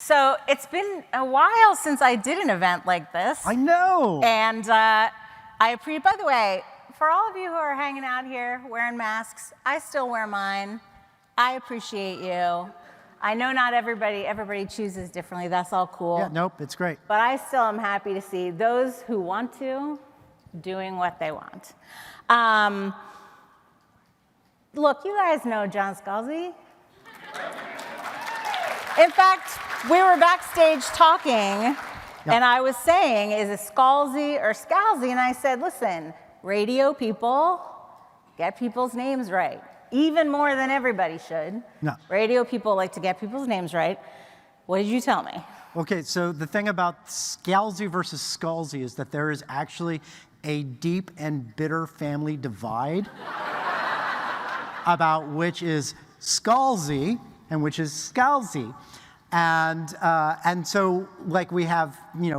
So it's been a while since I did an event like this. I know. And by the way, for all of you who are hanging out here wearing masks, I still wear mine. I appreciate you. I know not everybody chooses differently. That's all cool. Yeah, nope, it's great. But I still am happy to see those who want to doing what they want. Look, you guys know John Scalzi. In fact, we were backstage talking, and I was saying, is it Scalzi or Scalzi? And I said, listen, radio people get people's names right, even more than everybody should. No. Radio people like to get people's names right. What did you tell me? Okay, so the thing about Scalzi versus Scalzi is that there is actually a deep and bitter family divide about which is Scalzi and which is Scalzi. And so, like, we have,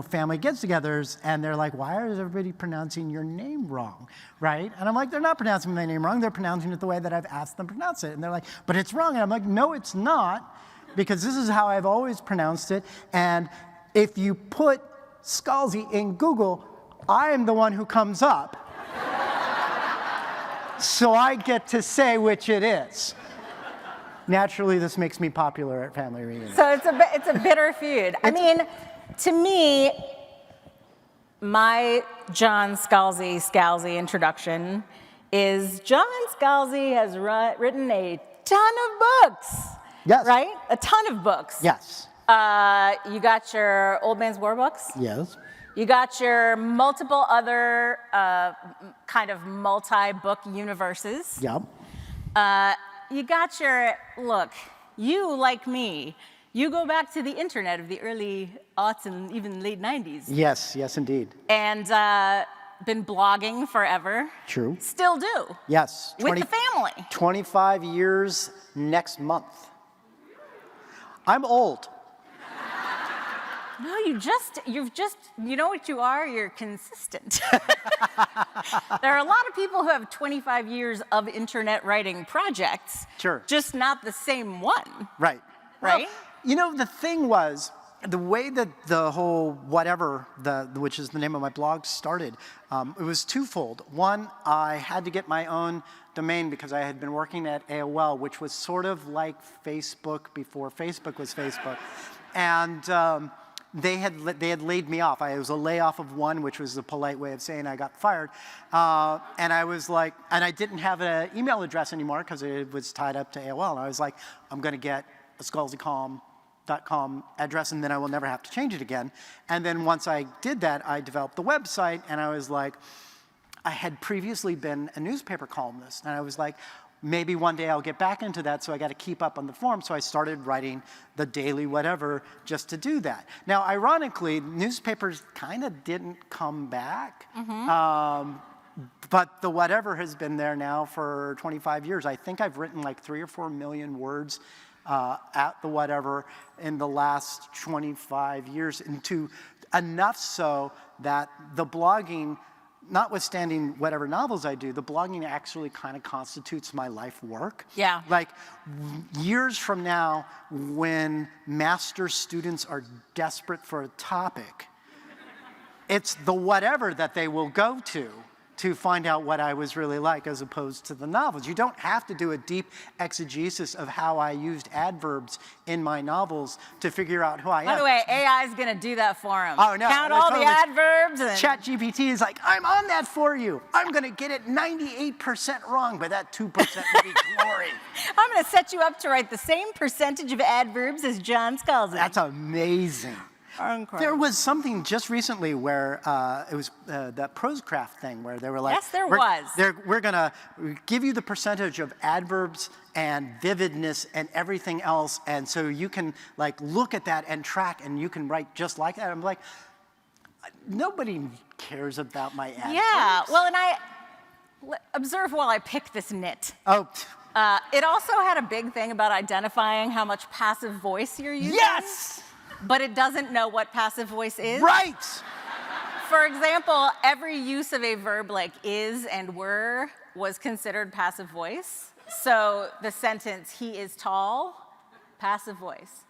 family gets-togethers, and they're like, why is everybody pronouncing your name wrong, right? And I'm like, they're not pronouncing my name wrong. They're pronouncing it the way that I've asked them to pronounce it. And they're like, but it's wrong. And I'm like, no, it's not, because this is how I've always pronounced it. And if you put Scalzi in Google, I am the one who comes up. So I get to say which it is. Naturally, this makes me popular at family reunions. So it's a bitter feud. I mean, to me, my John Scalzi introduction is John Scalzi has written a ton of books. Yes. Right? A ton of books. Yes. You got your Old Man's War books. Yes. You got your multiple other kind of multi-book universes. Yep. You got your, look, you like me, you go back to the internet of the early aughts and even late 90s. Yes, yes, indeed. And been blogging forever. True. Still do. Yes. With the family. 25 years next month. I'm old. No, you know what you are? You're consistent. There are a lot of people who have 25 years of internet writing projects. Sure. Just not the same one. Right. Right? Well, the thing was, the way that the whole whatever, which is the name of my blog, started, it was twofold. One, I had to get my own domain because I had been working at AOL, which was sort of like Facebook before Facebook was Facebook. And they had laid me off. It was a layoff of one, which was a polite way of saying I got fired. And I was like, and I didn't have an email address anymore because it was tied up to AOL. And I was like, I'm going to get a scalzicom.com address, and then I will never have to change it again. And then once I did that, I developed the website, and I was like, I had previously been a newspaper columnist, and I was like, maybe one day I'll get back into that, so I got to keep up on the form. So I started writing the daily whatever just to do that. Now, ironically, newspapers kind of didn't come back, but the whatever has been there now for 25 years. I think I've written like 3 or 4 million words at the whatever in the last 25 years, into enough so that the blogging, notwithstanding whatever novels I do, the blogging actually kind of constitutes my life work. Yeah. Like, years from now, when master's students are desperate for a topic, it's the whatever that they will go to find out what I was really like, as opposed to the novels. You don't have to do a deep exegesis of how I used adverbs in my novels to figure out who I am. By the way, AI is going to do that for him. Oh, no. Count all the adverbs. And ChatGPT is like, I'm on that for you. I'm going to get it 98% wrong, but that 2% will be glory. I'm going to set you up to write the same percentage of adverbs as John Scalzi. That's amazing. Incredible. There was something just recently where it was that Prosecraft thing where they were like, yes, there was. We're going to give you the percentage of adverbs and vividness and everything else, and so you can like look at that and track, and you can write just like that. I'm like, nobody cares about my adverbs. Yeah, well, and observe while I pick this nit. Oh. It also had a big thing about identifying how much passive voice you're using. Yes! But it doesn't know what passive voice is. Right! For example, every use of a verb like is and were was considered passive voice. So the sentence, he is tall, passive voice.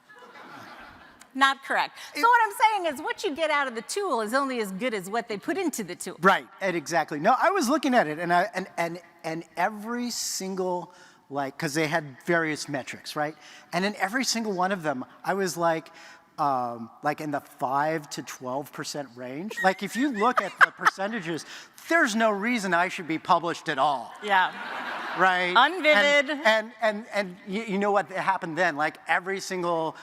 Not correct. So what I'm saying is what you get out of the tool is only as good as what they put into the tool. Right, and exactly. No, I was looking at it, and every single, like, because they had various metrics, right? And in every single one of them, I was like in the 5 to 12% range. Like, if you look at the percentages, there's no reason I should be published at all. Yeah. Right? Unvivid. And you know what happened then? Like, every single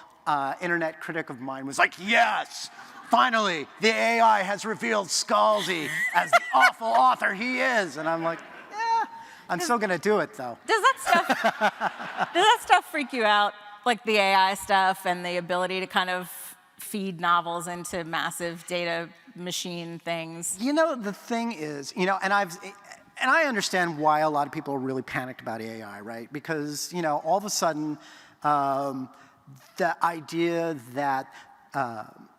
internet critic of mine was like, yes, finally, the AI has revealed Scalzi as the awful author he is. And I'm like, yeah, I'm still going to do it, though. Does that stuff freak you out? Like the AI stuff and the ability to kind of feed novels into massive data machine things? You know, the thing is, you know, and I understand why a lot of people are really panicked about AI, right? Because, you know, all of a sudden, the idea that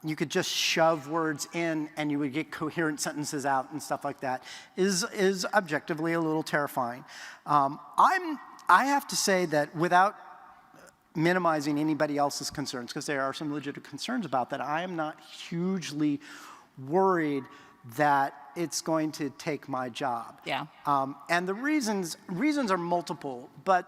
you could just shove words in and you would get coherent sentences out and stuff like that is objectively a little terrifying. I have to say that without minimizing anybody else's concerns, because there are some legitimate concerns about that, I am not hugely worried that it's going to take my job. Yeah. And the reasons are multiple, but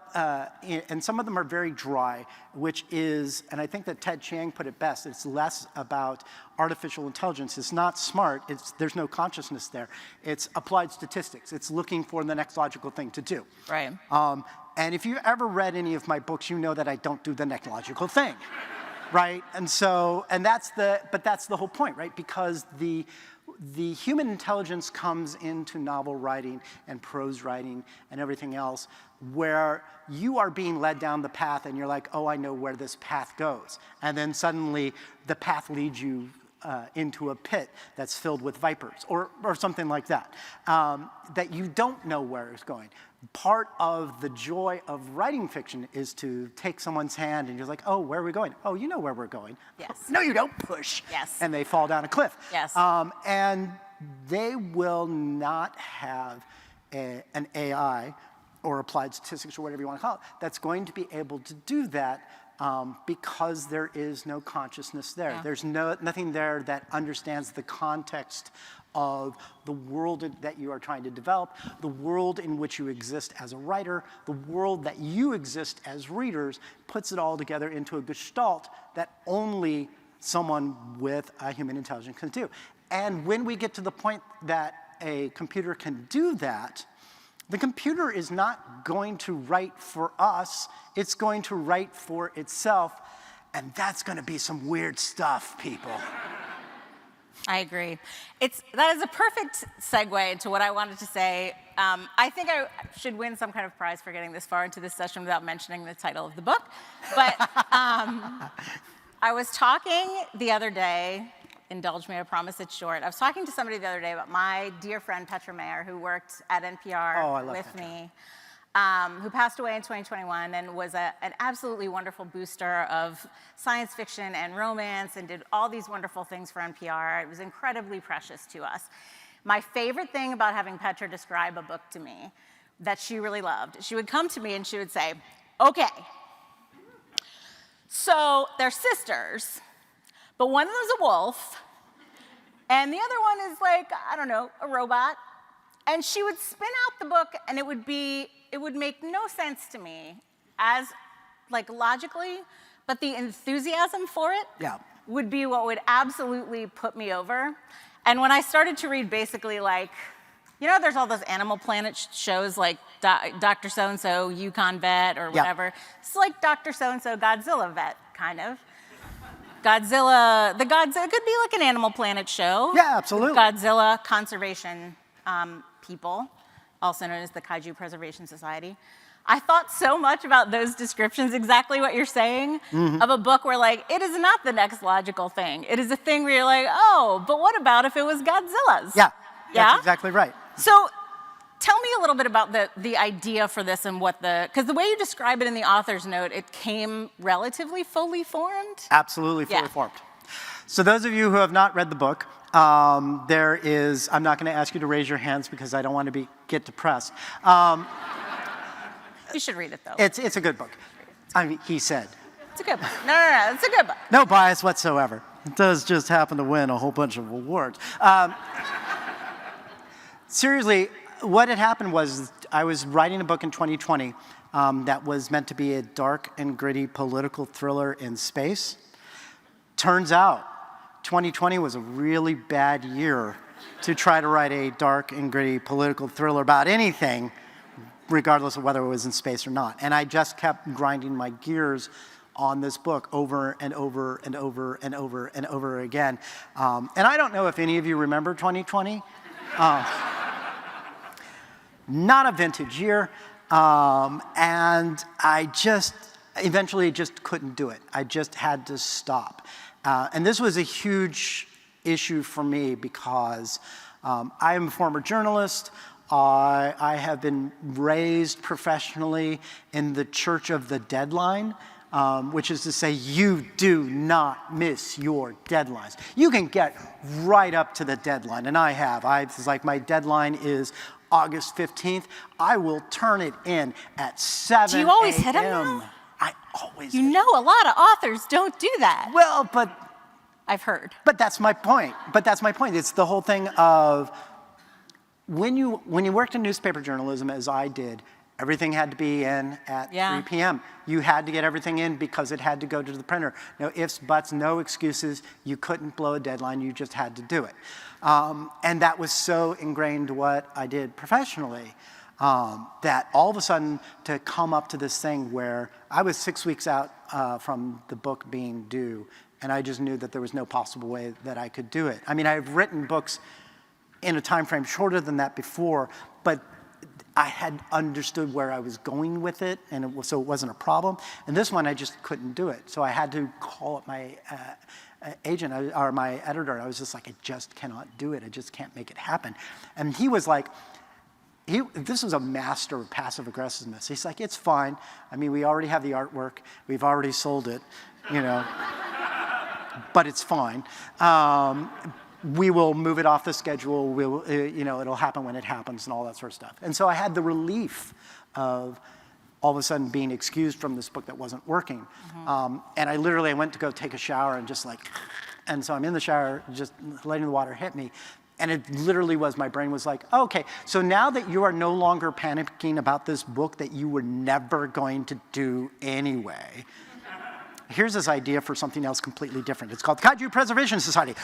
and some of them are very dry, which is, and I think that Ted Chiang put it best, it's less about artificial intelligence. It's not smart. There's no consciousness there. It's applied statistics. It's looking for the next logical thing to do. Right. And if you ever read any of my books, you know that I don't do the next logical thing, right? And so, that's the whole point, right? Because the human intelligence comes into novel writing and prose writing and everything else where you are being led down the path and you're like, oh, I know where this path goes. And then suddenly the path leads you into a pit that's filled with vipers or something like that, that you don't know where it's going. Part of the joy of writing fiction is to take someone's hand and you're like, oh, where are we going? Oh, you know where we're going. Yes. No, you don't. Push. Yes. And they fall down a cliff. Yes. And they will not have an AI or applied statistics or whatever you want to call it that's going to be able to do that because there is no consciousness there. Yeah. There's nothing there that understands the context of the world that you are trying to develop, the world in which you exist as a writer, the world that you exist as readers, puts it all together into a gestalt that only someone with a human intelligence can do. And when we get to the point that a computer can do that, the computer is not going to write for us, it's going to write for itself, and that's going to be some weird stuff, people. I agree. That is a perfect segue into what I wanted to say. I think I should win some kind of prize for getting this far into this session without mentioning the title of the book. But I was talking the other day, indulge me, I promise it's short. I was talking to somebody the other day about my dear friend Petra Mayer, who worked at NPR with me, who passed away in 2021 and was an absolutely wonderful booster of science fiction and romance and did all these wonderful things for NPR. It was incredibly precious to us. My favorite thing about having Petra describe a book to me that she really loved, she would come to me and she would say, okay, so they're sisters, but one of them's a wolf, and the other one is like, I don't know, a robot. And she would spin out the book, and it would make no sense to me as, like, logically, but the enthusiasm for it would be what would absolutely put me over. And when I started to read basically, like, you know, there's all those Animal Planet shows like Dr. So-and-so, Yukon Vet, or whatever. It's like Dr. So-and-so, Godzilla Vet, kind of. Godzilla, it could be like an Animal Planet show. Yeah, absolutely. Godzilla conservation people, also known as the Kaiju Preservation Society. I thought so much about those descriptions, exactly what you're saying, of a book where, like, it is not the next logical thing. It is a thing where you're like, oh, but what about if it was Godzilla's? Yeah, that's exactly right. So tell me a little bit about the idea for this and because the way you describe it in the author's note, it came relatively fully formed? Absolutely fully formed. So those of you who have not read the book, I'm not going to ask you to raise your hands because I don't want to get depressed. You should read it, though. It's a good book. I mean, he said. It's a good book. No, it's a good book. No bias whatsoever. It does just happen to win a whole bunch of awards. Seriously, what had happened was I was writing a book in 2020 that was meant to be a dark and gritty political thriller in space. Turns out, 2020 was a really bad year to try to write a dark and gritty political thriller about anything, regardless of whether it was in space or not. And I just kept grinding my gears on this book over and over and over and over and over again. And I don't know if any of you remember 2020. Not a vintage year. And I just eventually just couldn't do it. I just had to stop. And this was a huge issue for me because I am a former journalist. I have been raised professionally in the Church of the Deadline, which is to say you do not miss your deadlines. You can get right up to the deadline, and I have. It's like my deadline is August 15th. I will turn it in at 7 Do you always hit them now? I always You know a lot of authors don't do that. Well, I've heard. But that's my point. It's the whole thing of when you worked in newspaper journalism, as I did, everything had to be in at 3 p.m. You had to get everything in because it had to go to the printer. No ifs, buts, no excuses. You couldn't blow a deadline. You just had to do it. And that was so ingrained what I did professionally that all of a sudden to come up to this thing where I was 6 weeks out from the book being due, and I just knew that there was no possible way that I could do it. I mean, I've written books in a time frame shorter than that before, but I had understood where I was going with it, and so it wasn't a problem. And this one, I just couldn't do it. So I had to call up my agent or my editor. I was just like, I just cannot do it. I just can't make it happen. And he was like, this was a master of passive aggressiveness. He's like, it's fine. I mean, we already have the artwork. We've already sold it, you know, but it's fine. We will move it off the schedule. We'll, it'll happen when it happens and all that sort of stuff. And so I had the relief of all of a sudden being excused from this book that wasn't working. Mm-hmm. And I went to go take a shower and and so I'm in the shower, just letting the water hit me. And it literally was, my brain was like, okay, so now that you are no longer panicking about this book that you were never going to do anyway, here's this idea for something else completely different. It's called the Kaiju Preservation Society.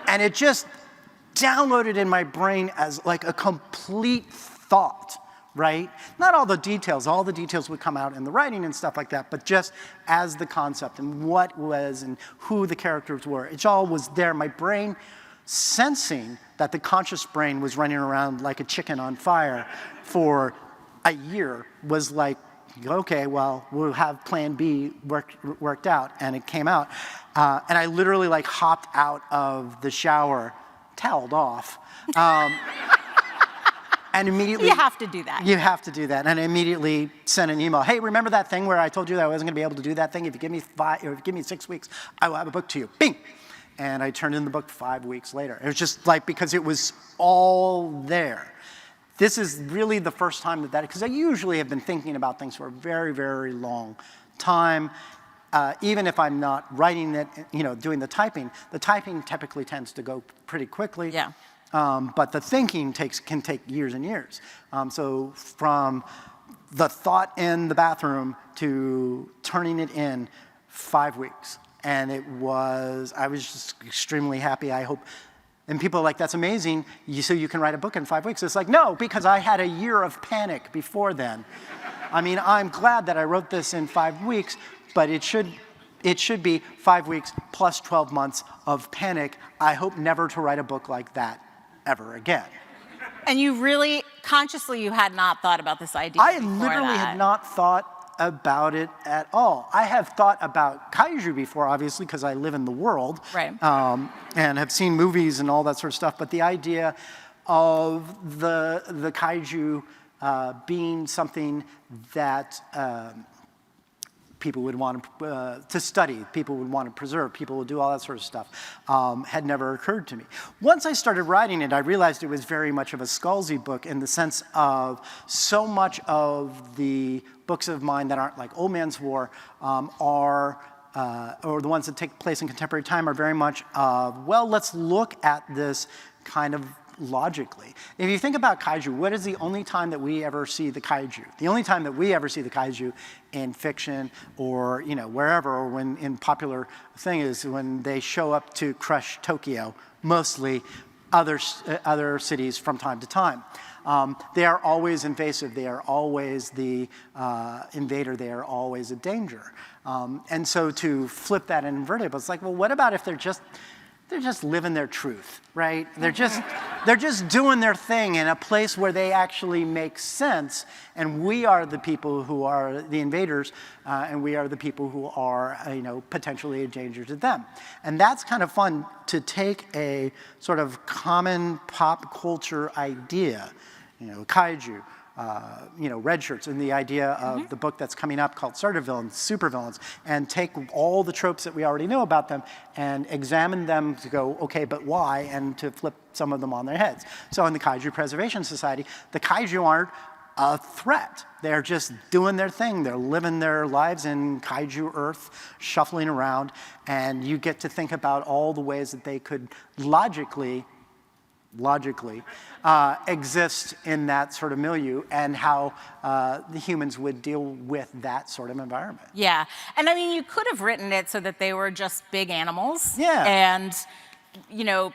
And it just downloaded in my brain as like a complete thought, right? Not all the details would come out in the writing and stuff like that, but just as the concept and what was and who the characters were. It all was there. My brain sensing that the conscious brain was running around like a chicken on fire for a year was like, okay, well, we'll have plan B worked out, and it came out. And I literally like hopped out of the shower, toweled off, and immediately— You have to do that. You have to do that. And I immediately sent an email. Hey, remember that thing where I told you that I wasn't gonna be able to do that thing? If you give me 6 weeks, I will have a book to you. Bing! And I turned in the book 5 weeks later. It was just like, because it was all there. This is really the first time because I usually have been thinking about things for a very, very long time. Even if I'm not writing it, doing the typing typically tends to go pretty quickly. Yeah. But the thinking can take years and years. So from the thought in the bathroom to turning it in, 5 weeks. And I was just extremely happy. I hope. And people are like, that's amazing, so you can write a book in 5 weeks. It's like, no, because I had a year of panic before then. I mean, I'm glad that I wrote this in 5 weeks, but it should be 5 weeks plus 12 months of panic. I hope never to write a book like that ever again. And you really, consciously, you had not thought about this idea I before literally that. had not thought about it at all. I have thought about kaiju before, obviously, because I live in the world, right? And have seen movies and all that sort of stuff. But the idea of the kaiju being something that people would want to study, people would want to preserve, people would do all that sort of stuff, had never occurred to me. Once I started writing it, I realized it was very much of a Scalzi book in the sense of so much of the books of mine that aren't like Old Man's War or the ones that take place in contemporary time are very much of, well, let's look at this kind of logically. If you think about kaiju, what is the only time that we ever see the kaiju? The only time that we ever see the kaiju in fiction or wherever, or when in popular thing, is when they show up to crush Tokyo, mostly other cities from time to time. They are always invasive. They are always the invader. They are always a danger. And so to flip that and invert it, it's like, well, what about if they're just living their truth, right? They're just doing their thing in a place where they actually make sense, and we are the people who are the invaders, and we are the people who are, potentially a danger to them. And that's kind of fun to take a sort of common pop culture idea, kaiju, red shirts, and the idea of the book that's coming up called Starter Villains, Supervillains, and take all the tropes that we already know about them and examine them to go, okay, but why, and to flip some of them on their heads. So in the Kaiju Preservation Society, the kaiju aren't a threat. They're just doing their thing. They're living their lives in kaiju earth, shuffling around, and you get to think about all the ways that they could logically exist in that sort of milieu, and how the humans would deal with that sort of environment. Yeah, and I mean, you could have written it so that they were just big animals. Yeah. And,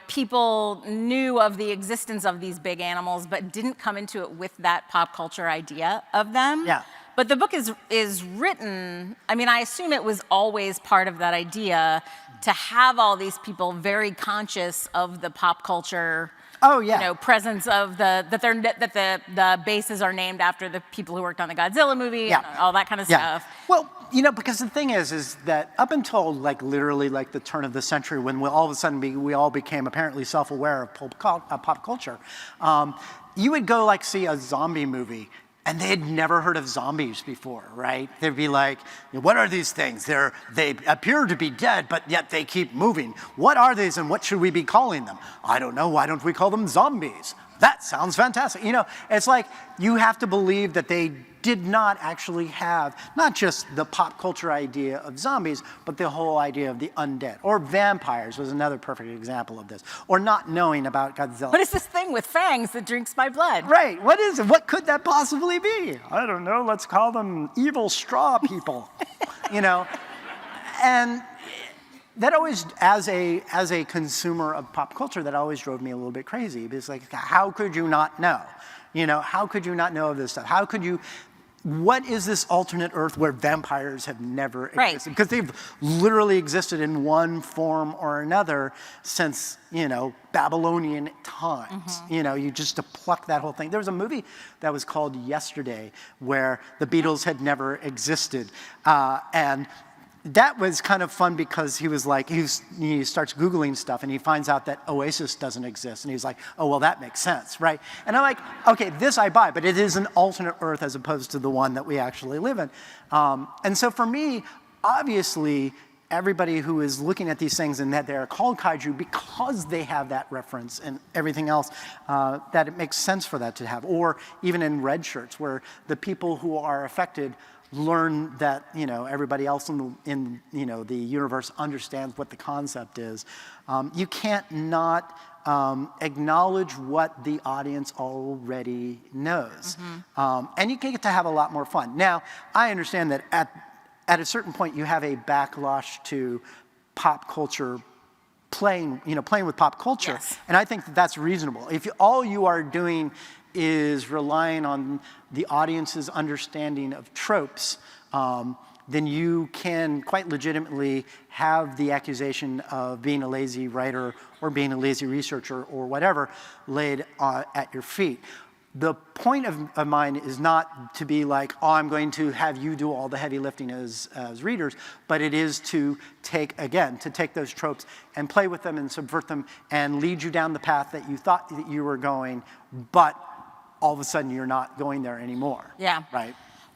people knew of the existence of these big animals, but didn't come into it with that pop culture idea of them. Yeah. But the book is written, I mean, I assume it was always part of that idea to have all these people very conscious of the pop culture. Oh, yeah. Presence of that the bases are named after the people who worked on the Godzilla movie, Yeah. and all that kind of stuff. Well, because the thing is that up until literally the turn of the century, when all of a sudden we all became apparently self-aware of pop culture, you would go see a zombie movie, and they had never heard of zombies before, right? They'd be like, what are these things? They appear to be dead, but yet they keep moving. What are these, and what should we be calling them? I don't know. Why don't we call them zombies? That sounds fantastic. It's like you have to believe that they did not actually have not just the pop culture idea of zombies, but the whole idea of the undead. Or vampires was another perfect example of this. Or not knowing about Godzilla. What is this thing with fangs that drinks my blood? Right, what is it? What could that possibly be? I don't know, let's call them evil straw people. And that always, as a consumer of pop culture, that always drove me a little bit crazy. Because how could you not know? How could you not know of this stuff? What is this alternate Earth where vampires have never existed? Right. Because they've literally existed in one form or another since, Babylonian times. You just to pluck that whole thing. There was a movie that was called Yesterday where the Beatles had never existed. And that was kind of fun because he starts Googling stuff and he finds out that Oasis doesn't exist. And he's like, oh, well, that makes sense, right? And I'm like, okay, this I buy, but it is an alternate Earth as opposed to the one that we actually live in. And so for me, obviously, everybody who is looking at these things and that they're called kaiju because they have that reference and everything else, that it makes sense for that to have. Or even in red shirts, where the people who are affected learn that everybody else in the universe understands what the concept is. You can't not acknowledge what the audience already knows, and you get to have a lot more fun. Now, I understand that at a certain point you have a backlash to pop culture playing with pop culture, Yes. And I think that's reasonable. If all you are doing is relying on the audience's understanding of tropes, then you can quite legitimately have the accusation of being a lazy writer or being a lazy researcher or whatever laid at your feet. The point of mine is not to be like, oh, I'm going to have you do all the heavy lifting as readers, but it is to take those tropes and play with them and subvert them and lead you down the path that you thought that you were going, but all of a sudden you're not going there anymore. Yeah. Right?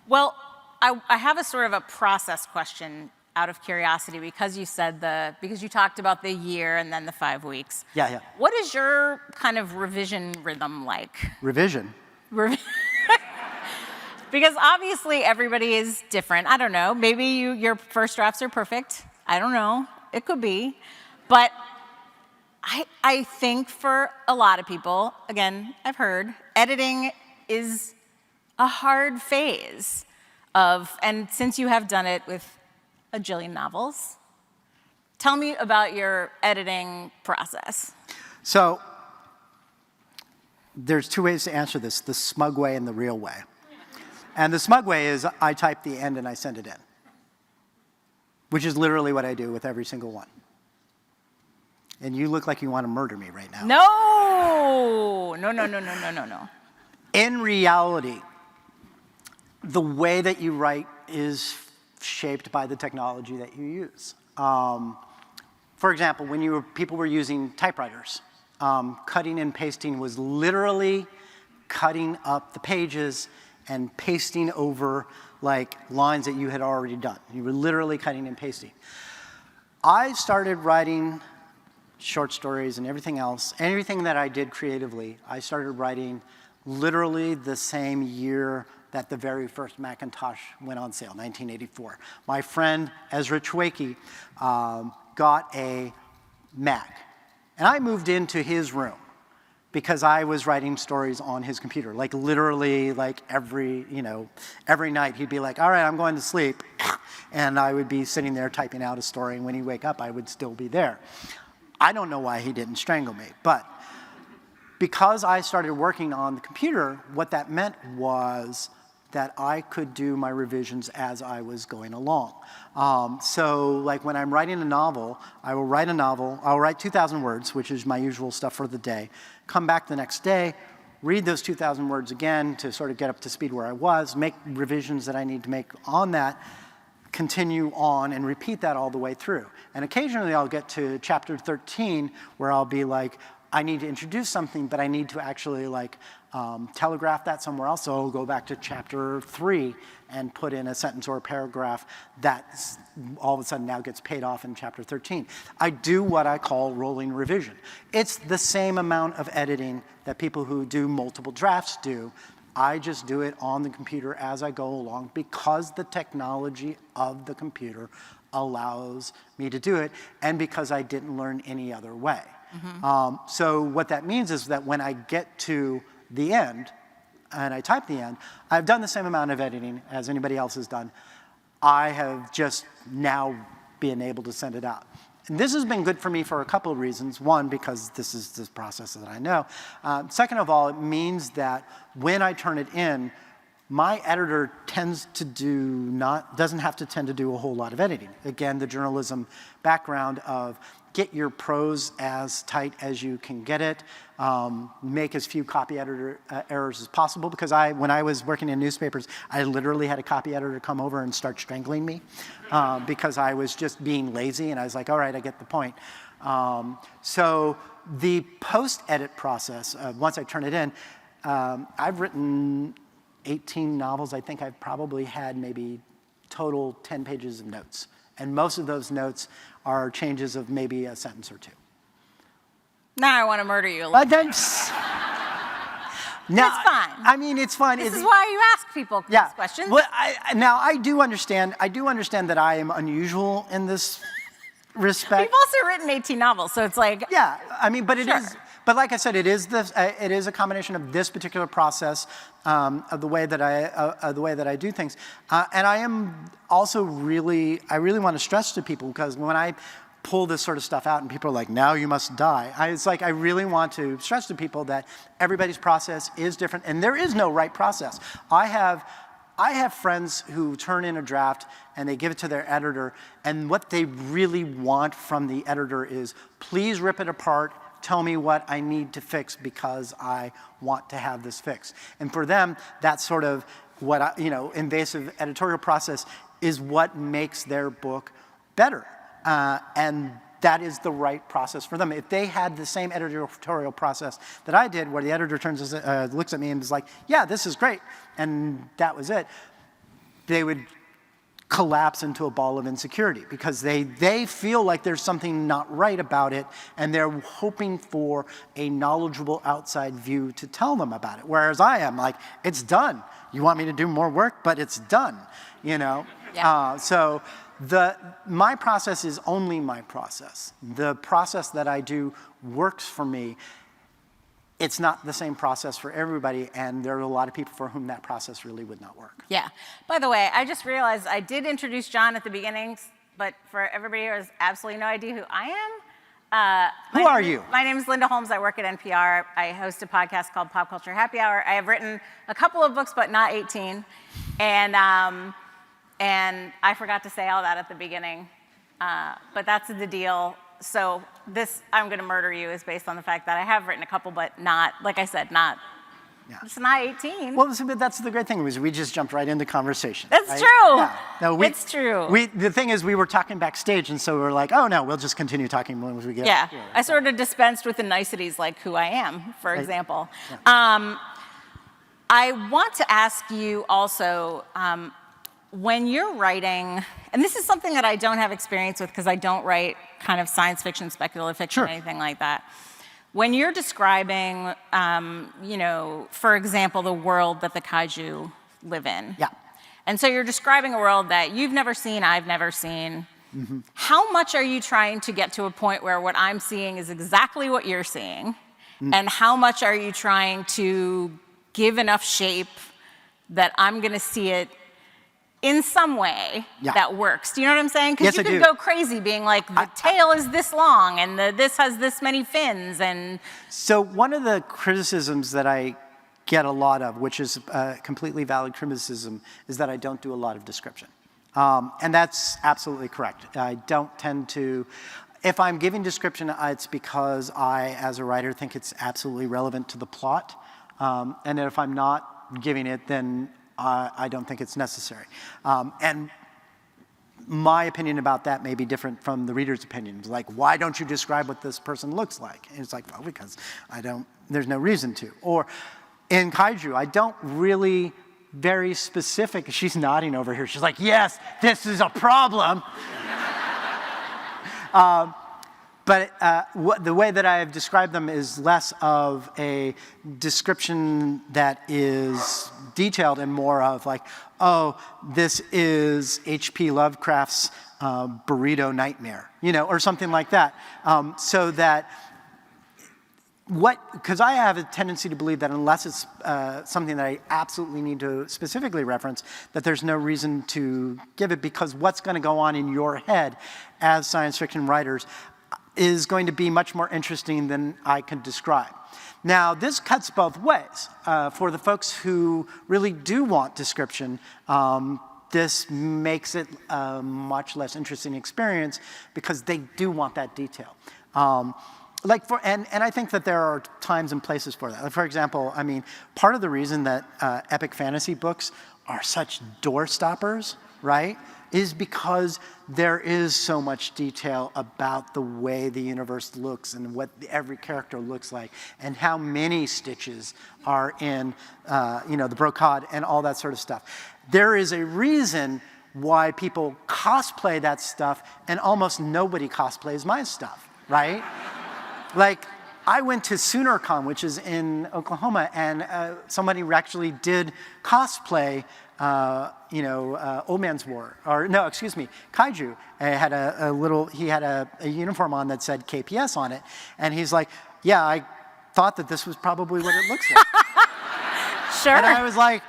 Well, I have a sort of a process question out of curiosity because because you talked about the year and then the 5 weeks. Yeah. What is your kind of revision rhythm like? Revision. Because obviously everybody is different. I don't know. Maybe your first drafts are perfect. I don't know. It could be. But I think for a lot of people, again, I've heard, editing is a hard phase and since you have done it with a jillion novels, tell me about your editing process. So there's 2 ways to answer this, the smug way and the real way. And the smug way is I type the end and I send it in, which is literally what I do with every single one. And you look like you want to murder me right now. No. In reality, the way that you write is shaped by the technology that you use. For example, when people were using typewriters, cutting and pasting was literally cutting up the pages and pasting over like lines that you had already done. You were literally cutting and pasting. I started writing short stories and everything else, everything that I did creatively, I started writing literally the same year that the very first Macintosh went on sale, 1984. My friend Ezra Chwakey got a Mac, and I moved into his room because I was writing stories on his computer, like literally like every night he'd be like, all right, I'm going to sleep, and I would be sitting there typing out a story, and when he'd wake up, I would still be there. I don't know why he didn't strangle me, but because I started working on the computer, what that meant was that I could do my revisions as I was going along. So like when I'm writing a novel, I'll write 2,000 words, which is my usual stuff for the day, come back the next day, read those 2,000 words again to sort of get up to speed where I was, make revisions that I need to make on that, continue on and repeat that all the way through. And occasionally I'll get to chapter 13 where I'll be like, I need to introduce something, but I need to actually like telegraph that somewhere else. So I'll go back to chapter 3 and put in a sentence or a paragraph that all of a sudden now gets paid off in chapter 13. I do what I call rolling revision. It's the same amount of editing that people who do multiple drafts do. I just do it on the computer as I go along because the technology of the computer allows me to do it and because I didn't learn any other way. So what that means is that when I get to the end and I type the end, I've done the same amount of editing as anybody else has done. I have just now been able to send it out. And this has been good for me for a couple of reasons. One, because this is the process that I know. Second of all, it means that when I turn it in, my editor doesn't have to tend to do a whole lot of editing. Again, the journalism background of get your prose as tight as you can get it, make as few copy editor errors as possible, because when I was working in newspapers, I literally had a copy editor come over and start strangling me because I was just being lazy, and I was like, all right, I get the point. So the post-edit process, once I turn it in, I've written 18 novels. I think I've probably had maybe total 10 pages of notes. And most of those notes are changes of maybe a sentence or two. Now I want to murder you. Now, it's fine. I mean, it's fine. This is why you ask people these questions. Well, now I do understand that I am unusual in this respect. You've also written 18 novels, so it's like. Yeah, I mean, but it sure. is. But like I said, it is a combination of this particular process, of the way that I do things, and I am also I really want to stress to people, because when I pull this sort of stuff out and people are like, now you must die, it's like I really want to stress to people that everybody's process is different, and there is no right process. I have friends who turn in a draft and they give it to their editor, and what they really want from the editor is, please rip it apart. Tell me what I need to fix because I want to have this fixed. And for them, that's sort of what invasive editorial process is what makes their book better. And that is the right process for them. If they had the same editorial process that I did, where the editor looks at me and is like, yeah, this is great, and that was it, they would collapse into a ball of insecurity because they feel like there's something not right about it, and they're hoping for a knowledgeable outside view to tell them about it. Whereas I am like, it's done. You want me to do more work, but it's done, you know? Yeah. So my process is only my process. The process that I do works for me. It's not the same process for everybody, and there are a lot of people for whom that process really would not work. Yeah. By the way, I just realized I did introduce John at the beginning, but for everybody who has absolutely no idea who I am. Who are you? My name is Linda Holmes. I work at NPR. I host a podcast called Pop Culture Happy Hour. I have written a couple of books, but not 18. And I forgot to say all that at the beginning. But that's the deal. So this, I'm going to murder you, is based on the fact that I have written a couple, but not, like I said, it's not 18. Well, that's the great thing, was we just jumped right into conversation. That's right? true. Yeah. No, it's true. The thing is, we were talking backstage, and so we were like, oh, no, we'll just continue talking when we get Yeah. here. I sort of dispensed with the niceties, like who I am, for example. Yeah. I want to ask you also, when you're writing, and this is something that I don't have experience with because I don't write kind of science fiction, speculative fiction, Sure. anything like that. When you're describing, for example, the world that the kaiju live in. Yeah. And so you're describing a world that you've never seen, I've never seen. Mm-hmm. How much are you trying to get to a point where what I'm seeing is exactly what you're seeing? Mm. And how much are you trying to give enough shape that I'm going to see it in some way that works? Do you know what I'm saying? Because Yes, you could go crazy being like, the tail is this long, and this has this many fins, and... So one of the criticisms that I get a lot of, which is a completely valid criticism, is that I don't do a lot of description. And that's absolutely correct. I don't tend to... If I'm giving description, it's because I, as a writer, think it's absolutely relevant to the plot. And if I'm not giving it, then I don't think it's necessary. And my opinion about that may be different from the reader's opinion. Like, why don't you describe what this person looks like? And it's like, well, because there's no reason to. Or in Kaiju, I don't really very specific. She's nodding over here. She's like, yes, this is a problem. But the way that I have described them is less of a description that is detailed and more of like, oh, this is H.P. Lovecraft's burrito nightmare, or something like that. So that because I have a tendency to believe that unless it's something that I absolutely need to specifically reference, that there's no reason to give it, because what's going to go on in your head as science fiction writers is going to be much more interesting than I can describe. Now, this cuts both ways. For the folks who really do want description, this makes it a much less interesting experience because they do want that detail. And I think that there are times and places for that. Like, for example, I mean, part of the reason that epic fantasy books are such door stoppers, right, is because there is so much detail about the way the universe looks and what every character looks like and how many stitches are in the brocade and all that sort of stuff. There is a reason why people cosplay that stuff and almost nobody cosplays my stuff, right? Like, I went to SoonerCon, which is in Oklahoma, and somebody actually did cosplay Old Man's War, or no, excuse me, Kaiju. He had a uniform on that said KPS on it, and he's like, yeah, I thought that this was probably what it looks like. Sure. And I was like,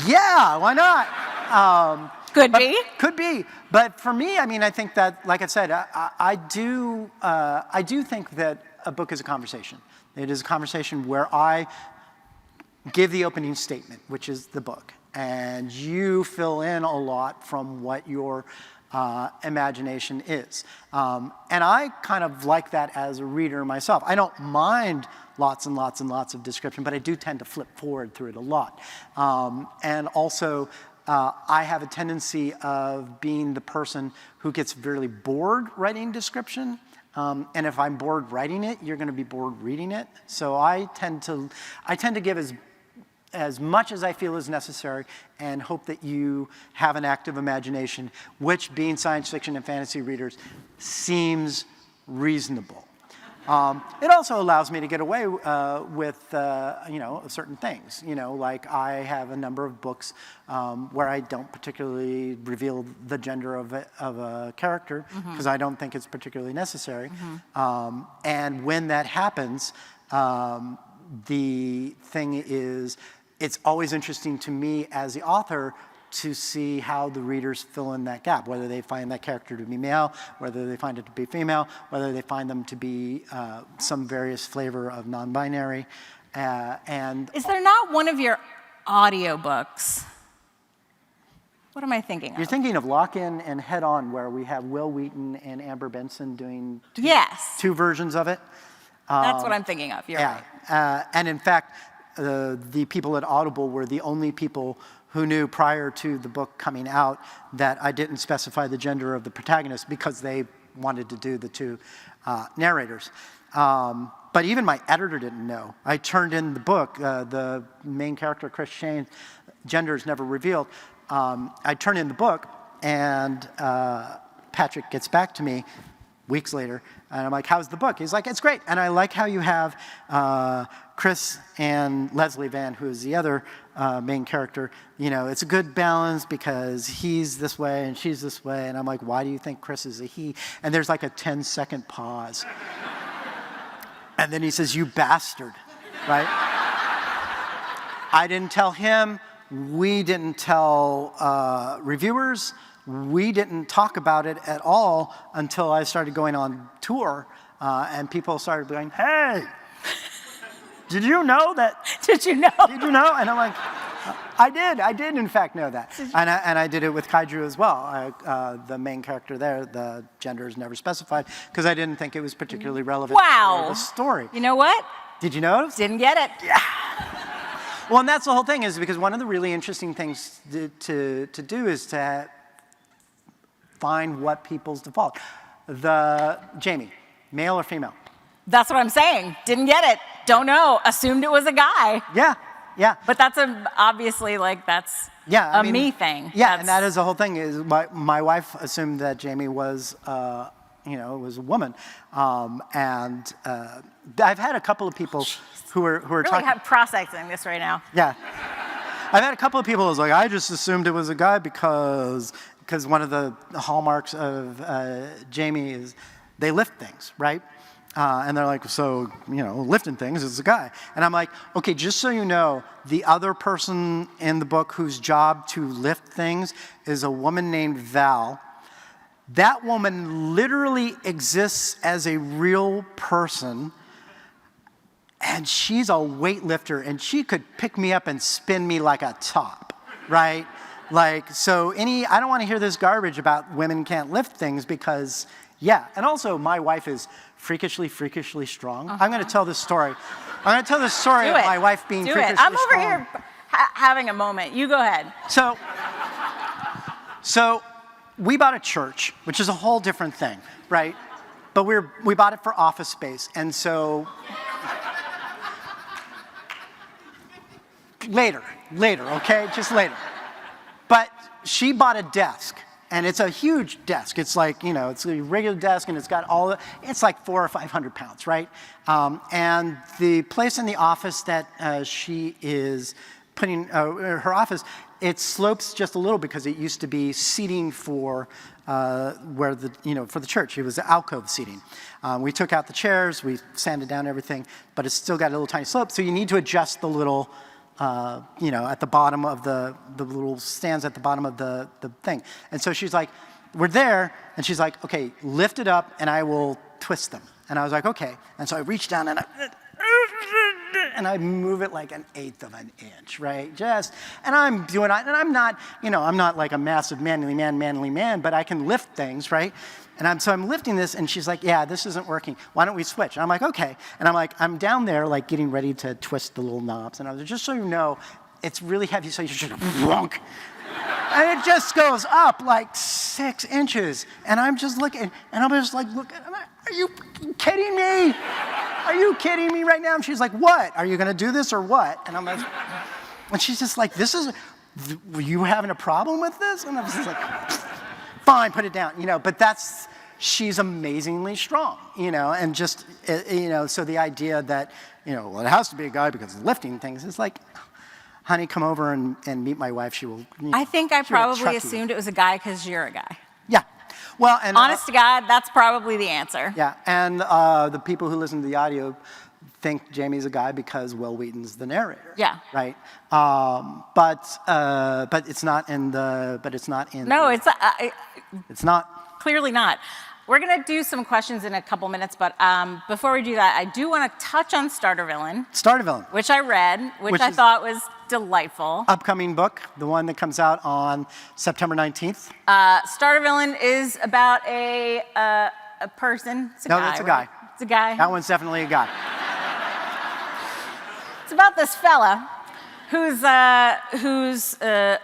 yeah, why not? Could be. Could be. But for me, I mean, I think that, like I said, I do think that a book is a conversation. It is a conversation where I give the opening statement, which is the book, and you fill in a lot from what your imagination is. And I kind of like that as a reader myself. I don't mind lots and lots and lots of description, but I do tend to flip forward through it a lot. And also, I have a tendency of being the person who gets really bored writing description. And if I'm bored writing it, you're going to be bored reading it. So I tend to give as much as I feel is necessary and hope that you have an active imagination, which, being science fiction and fantasy readers, seems reasonable. It also allows me to get away with, certain things. Like I have a number of books where I don't particularly reveal the gender of a character because I don't think it's particularly necessary. And when that happens, the thing is, it's always interesting to me as the author to see how the readers fill in that gap, whether they find that character to be male, whether they find it to be female, whether they find them to be some various flavor of non-binary. And is there not one of your audiobooks? What am I thinking of? You're thinking of Lock In and Head On, where we have Will Wheaton and Amber Benson doing two versions of it. That's what I'm thinking of. You're right. And in fact, the people at Audible were the only people who knew prior to the book coming out that I didn't specify the gender of the protagonist because they wanted to do the two narrators. But even my editor didn't know. I turned in the book, the main character, Chris Shane, gender is never revealed. I turned in the book, and Patrick gets back to me weeks later, and I'm like, how's the book? He's like, it's great. And I like how you have Chris and Leslie Van, who is the other main character. It's a good balance because he's this way and she's this way. And I'm like, why do you think Chris is a he? And there's like a 10-second pause. And then he says, you bastard, right? I didn't tell him. We didn't tell reviewers. We didn't talk about it at all until I started going on tour, and people started going, hey, did you know that? Did you know? Did you know? And I'm like, I did in fact know that. And I did it with Kaiju as well. The main character there, the gender is never specified, because I didn't think it was particularly relevant for the story. You know what? Did you notice? Didn't get it. Yeah. Well, and that's the whole thing, is because one of the really interesting things to do is to find what people's default. Jamie, male or female? That's what I'm saying. Didn't get it. Don't know. Assumed it was a guy. Yeah. But that's obviously that's a me thing. Yeah, and that is the whole thing. Is my wife assumed that Jamie was, was a woman, and I've had a couple of people who are really talking. I'm processing this right now. Yeah, I've had a couple of people who was like, I just assumed it was a guy because one of the hallmarks of Jamie is they lift things, right? And they're like, so, lifting things is a guy. And I'm like, okay, just so you know, the other person in the book whose job to lift things is a woman named Val. That woman literally exists as a real person, and she's a weightlifter, and she could pick me up and spin me like a top, right? I don't want to hear this garbage about women can't lift things because, and also my wife is freakishly strong. I'm going to tell this story. I'm going to tell this story of my wife being freakishly strong. I'm over here having a moment. You go ahead. So we bought a church, which is a whole different thing, right? But we bought it for office space, and so later, okay, just later. But she bought a desk, and it's a huge desk. It's like, it's a regular desk, and it's got it's like 400 or 500 pounds, right? And the place in the office that she is putting, her office, it slopes just a little because it used to be seating for for the church. It was alcove seating. We took out the chairs, we sanded down everything, but it's still got a little tiny slope, so you need to adjust the little at the bottom of the little stands at the bottom of the thing. And so she's like, we're there, and she's like, okay, lift it up and I will twist them. And I was like, okay. And so I reached down and I move it like 1/8 of an inch, right? And I'm doing it, and I'm not like a massive manly man, but I can lift things, right? And so I'm lifting this, and she's like, yeah, this isn't working. Why don't we switch? And I'm like, okay. And I'm down there, like, getting ready to twist the little knobs. And I was like, just so you know, it's really heavy, so you should wonk. And it just goes up like 6 inches. And I'm just looking, and I'm just like, look, are you kidding me? Are you kidding me right now? And she's like, what? Are you going to do this or what? And I'm like, And she's just like, were you having a problem with this? And I was just like, fine, put it down, but she's amazingly strong, and just, so the idea that, well, it has to be a guy because of lifting things is like, honey, come over and meet my wife. She will. I think I she will chuck probably you. assumed it was a guy because you're a guy. Yeah. Well, and Honest to God, that's probably the answer. yeah, and the people who listen to the audio think Jamie's a guy because Will Wheaton's the narrator. Yeah. Right. But it's not in the. But it's not in. No, It's not. clearly not. We're going to do some questions in a couple minutes, but before we do that, I do want to touch on Starter Villain, Starter Villain. which I read, which I is- thought was delightful. Upcoming book, the one that comes out on September 19th. Starter Villain is about a person. It's a No, guy. that's a right? guy. It's a guy. That one's definitely a guy. It's about this fella whose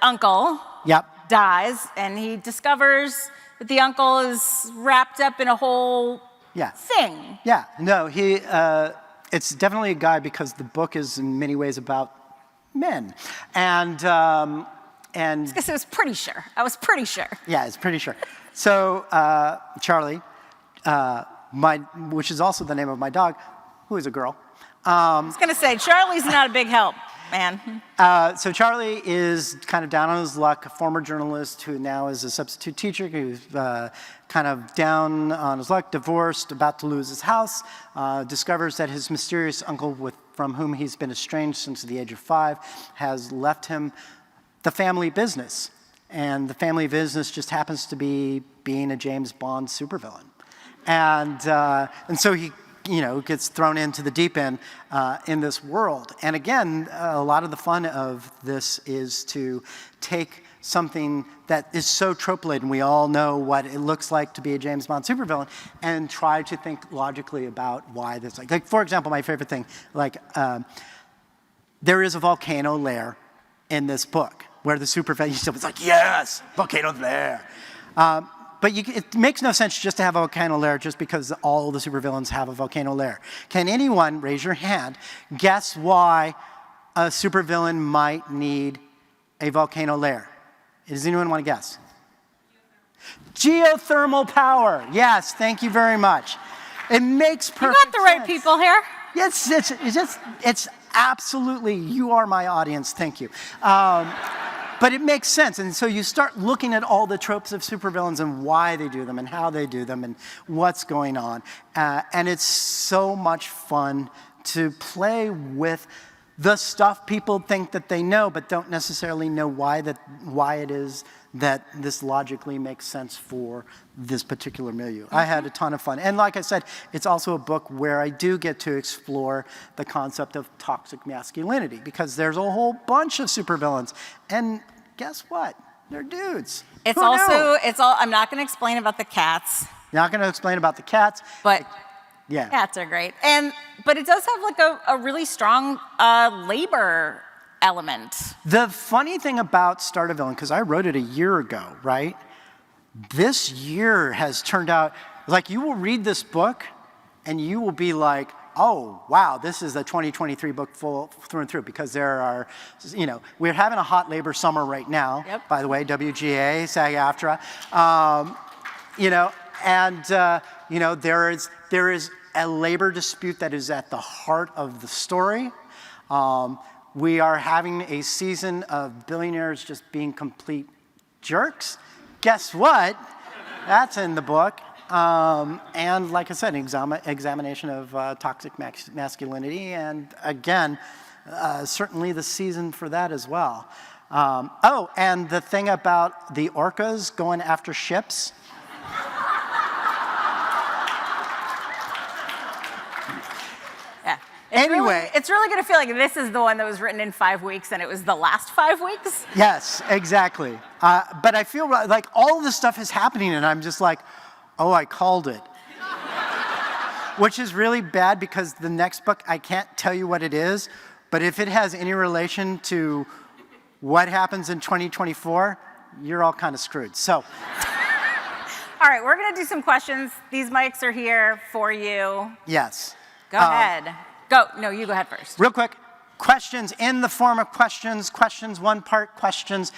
uncle Yep. dies, and he discovers that the uncle is wrapped up in a whole Yeah. thing. Yeah. No, it's definitely a guy because the book is in many ways about men, and Because I was pretty sure. I was pretty sure. yeah, it's pretty sure. So Charlie, which is also the name of my dog, who is a girl. I was going to say, Charlie's not a big help, man. So Charlie is kind of down on his luck, a former journalist who now is a substitute teacher, who's kind of down on his luck, divorced, about to lose his house, discovers that his mysterious uncle, from whom he's been estranged since the age of 5, has left him the family business. And the family business just happens to be being a James Bond supervillain. And so he gets thrown into the deep end in this world. And again, a lot of the fun of this is to take something that is so trope-laden, we all know what it looks like to be a James Bond supervillain, and try to think logically about why this, like for example, my favorite thing, there is a volcano lair in this book where the supervillain was like, yes, volcano lair. But it makes no sense just to have a volcano lair just because all the supervillains have a volcano lair. Can anyone, raise your hand, guess why a supervillain might need a volcano lair? Does anyone want to guess? Geothermal power. Yes, thank you very much. It makes perfect sense. You got the right people here. Yes, it's absolutely, you are my audience, thank you. But it makes sense, and so you start looking at all the tropes of supervillains and why they do them and how they do them and what's going on. And it's so much fun to play with the stuff people think that they know but don't necessarily know why it is that this logically makes sense for this particular milieu. I had a ton of fun. And like I said, it's also a book where I do get to explore the concept of toxic masculinity because there's a whole bunch of supervillains. And guess what? They're dudes. It's Who knew? I'm not going to explain about the cats, Not going to explain about the cats. but Yeah. cats are great. But it does have like a really strong labor element. The funny thing about Starter Villain, because I wrote it a year ago, right? This year has turned out, like you will read this book and you will be like, oh, wow, this is a 2023 book full through and through because there are, we're having a hot labor summer right now, Yep. by the way, WGA, SAG-AFTRA, there is a labor dispute that is at the heart of the story. We are having a season of billionaires just being complete jerks. Guess what? That's in the book. And like I said, examination of toxic masculinity. And again, certainly the season for that as well. And the thing about the orcas going after ships. Yeah. Anyway. It's really going to feel like this is the one that was written in 5 weeks and it was the last 5 weeks. Yes, exactly. But I feel like all of this stuff is happening and I'm just like, oh, I called it. Which is really bad because the next book, I can't tell you what it is, but if it has any relation to what happens in 2024, you're all kind of screwed. So, All right, we're going to do some questions. These mics are here for you. yes. Go ahead. Go. No, you go ahead first. Real quick, questions in the form of questions, one-part questions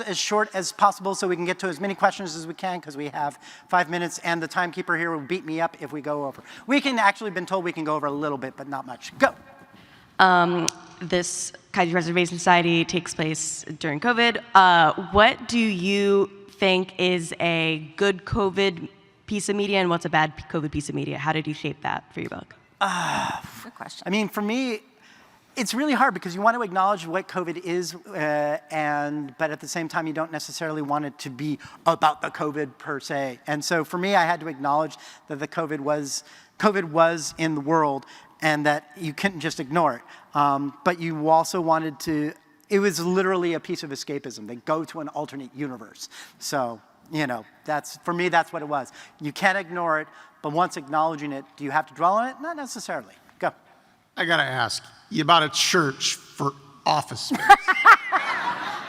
as short as possible so we can get to as many questions as we can because we have 5 minutes and the timekeeper here will beat me up if we go over. We can actually been told we can go over a little bit, but not much. Go. This Kaiju Preservation Society takes place during COVID. What do you think is a good COVID piece of media and what's a bad COVID piece of media? How did you shape that for your book? Good question. I mean, for me, it's really hard because you want to acknowledge what COVID is, but at the same time, you don't necessarily want it to be about the COVID per se. And so for me, I had to acknowledge that the COVID was in the world and that you couldn't just ignore it. But you also wanted to, it was literally a piece of escapism. They go to an alternate universe. So, you know, for me, that's what it was. You can't ignore it, but once acknowledging it, do you have to dwell on it? Not necessarily. Go. I gotta ask, you bought a church for office space.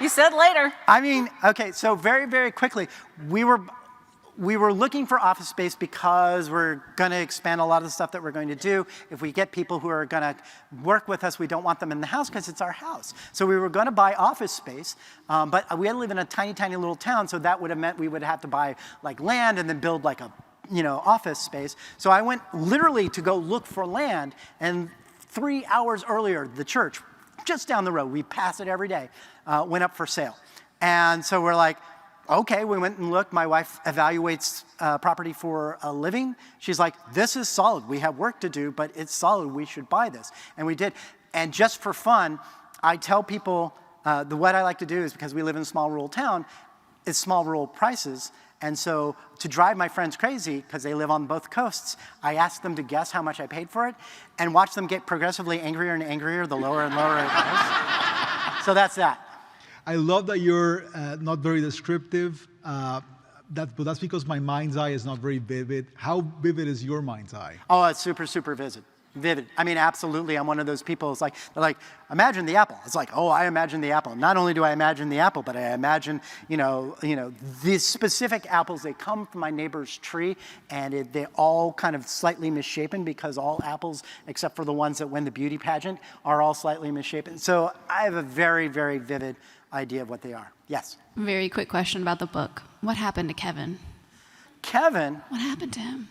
You said later. I mean, okay, so very, very quickly, we were looking for office space because we're going to expand a lot of the stuff that we're going to do. If we get people who are going to work with us, we don't want them in the house because it's our house. So we were going to buy office space, but we had to live in a tiny, tiny little town, so that would have meant we would have to buy like land and then build like a, office space. So I went literally to go look for land, and 3 hours earlier, the church, just down the road, we pass it every day, went up for sale. And so we're like, okay, we went and looked. My wife evaluates property for a living. She's like, this is solid. We have work to do, but it's solid. We should buy this. And we did. And just for fun, I tell people what I like to do is because we live in a small rural town, it's small rural prices. And so to drive my friends crazy, because they live on both coasts, I asked them to guess how much I paid for it and watch them get progressively angrier and angrier the lower and lower it goes. So that's that. I love that you're not very descriptive, but that's because my mind's eye is not very vivid. How vivid is your mind's eye? Oh, it's super, super vivid. I mean, absolutely. I'm one of those people. It's like, they're like, imagine the apple. It's like, oh, I imagine the apple. Not only do I imagine the apple, but I imagine, these specific apples. They come from my neighbor's tree, and they're all kind of slightly misshapen because all apples, except for the ones that win the beauty pageant, are all slightly misshapen. So I have a very, very vivid idea of what they are. Yes? Very quick question about the book. What happened to Kevin? Kevin? What happened to him?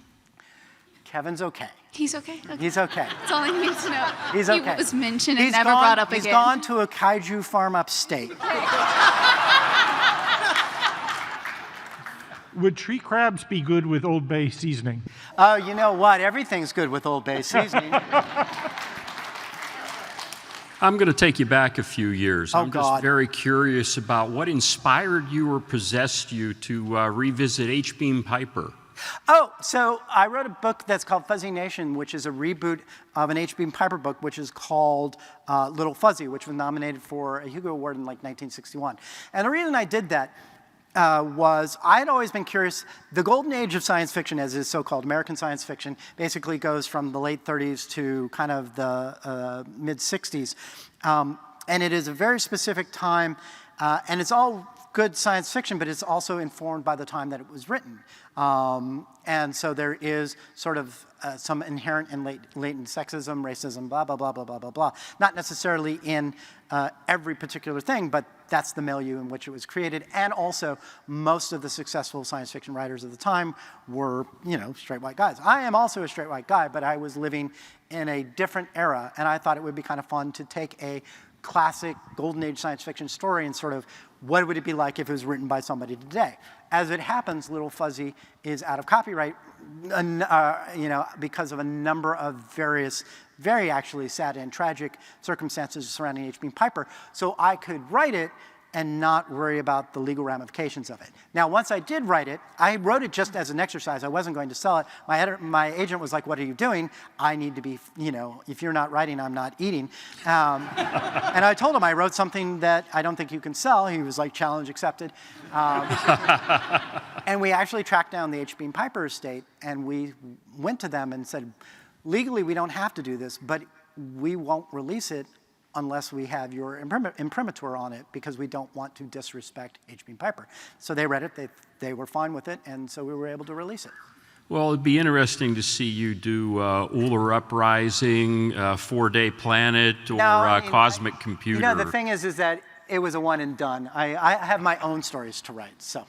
Kevin's okay. He's okay? He's okay. That's all I need to know. He's okay. He was mentioned and never brought up again. He's gone to a kaiju farm upstate. Would tree crabs be good with Old Bay seasoning? Oh, you know what? Everything's good with Old Bay seasoning. I'm going to take you back a few years. Oh, I'm just very curious about what inspired you or possessed you to revisit H. Beam Piper. Oh, so I wrote a book that's called Fuzzy Nation, which is a reboot of an H. Beam Piper book, which is called Little Fuzzy, which was nominated for a Hugo Award in like 1961. And the reason I did that was I had always been curious. The golden age of science fiction, as is so-called American science fiction, basically goes from the late 30s to kind of the mid-60s. And it is a very specific time, and it's all good science fiction, but it's also informed by the time that it was written. And so there is sort of some inherent and latent sexism, racism, blah, blah, blah, blah, blah, blah, blah. Not necessarily in every particular thing, but that's the milieu in which it was created. And also, most of the successful science fiction writers of the time were, straight white guys. I am also a straight white guy, but I was living in a different era, and I thought it would be kind of fun to take a classic golden age science fiction story and sort of what would it be like if it was written by somebody today. As it happens, Little Fuzzy is out of copyright, because of a number of various, very actually sad and tragic circumstances surrounding H. Beam Piper. So I could write it and not worry about the legal ramifications of it. Now, once I did write it, I wrote it just as an exercise. I wasn't going to sell it. My agent was like, what are you doing? I need to be, if you're not writing, I'm not eating. And I told him I wrote something that I don't think you can sell. He was like, challenge accepted. And we actually tracked down the H. Beam Piper estate, and we went to them and said, legally, we don't have to do this, but we won't release it unless we have your imprimatur on it, because we don't want to disrespect H. Beam Piper. So they read it, they were fine with it, and so we were able to release it. Well, it'd be interesting to see you do Uller Uprising, 4-Day Planet, or Cosmic Computer. You know, the thing is that it was a one and done. I have my own stories to write, so.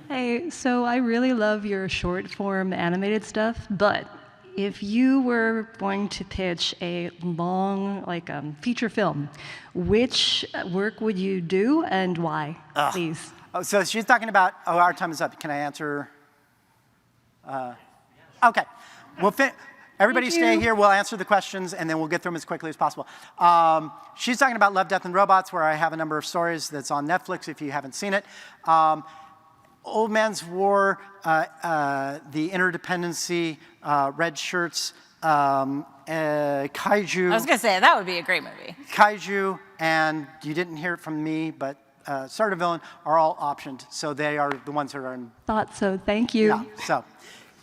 Hey, so I really love your short form animated stuff, but if you were going to pitch a long, feature film, which work would you do and why, please? Oh, so she's talking about, our time is up. Can I answer? Okay. Everybody stay here. We'll answer the questions, and then we'll get through them as quickly as possible. She's talking about Love, Death, and Robots, where I have a number of stories that's on Netflix if you haven't seen it. Old Man's War, the Interdependency, Red Shirts, Kaiju. I was going to say, that would be a great movie. Kaiju, and you didn't hear it from me, but Starter Villain are all optioned. So they are the ones that are in. Thought so. Thank you. Yeah, so,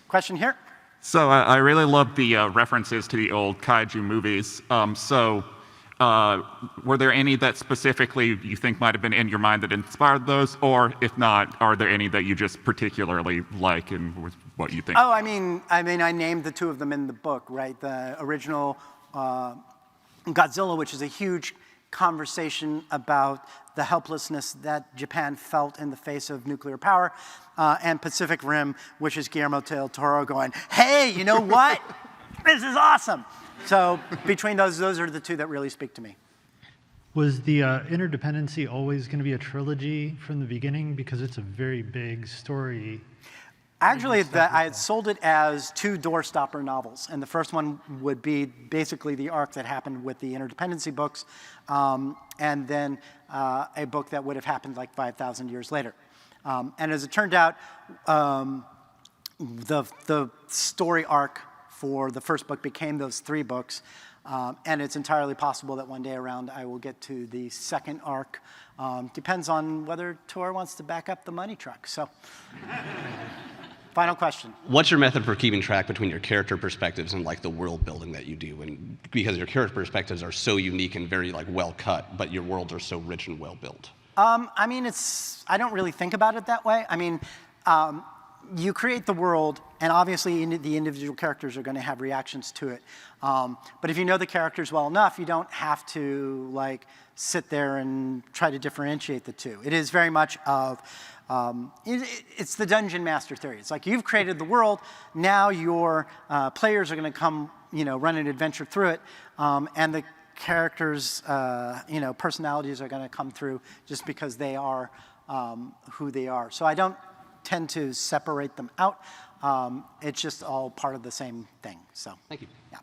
question here? So I really love the references to the old kaiju movies. Were there any that specifically you think might have been in your mind that inspired those? Or if not, are there any that you just particularly like and what you think? Oh, I mean, I named the two of them in the book, right? The original Godzilla, which is a huge conversation about the helplessness that Japan felt in the face of nuclear power, and Pacific Rim, which is Guillermo del Toro going, hey, you know what? This is awesome. So between those are the two that really speak to me. Was the Interdependency always going to be a trilogy from the beginning? Because it's a very big story. Actually, I had sold it as 2 doorstopper novels, and the first one would be basically the arc that happened with the Interdependency books, and then a book that would have happened like 5,000 years later. And as it turned out, the story arc for the first book became those 3 books, and it's entirely possible that one day around I will get to the second arc. Depends on whether Tor wants to back up the money truck. So. Final question. What's your method for keeping track between your character perspectives and the world building that you do? And because your character perspectives are so unique and very well cut, but your worlds are so rich and well built. I mean, I don't really think about it that way. I mean, you create the world, and obviously the individual characters are going to have reactions to it. But if you know the characters well enough, you don't have to sit there and try to differentiate the two. It is very much of, it's the dungeon master theory. It's like you've created the world, now your players are going to come, run an adventure through it, and the characters, personalities are going to come through just because they are who they are. So I don't tend to separate them out. It's just all part of the same thing. So thank you. Yeah.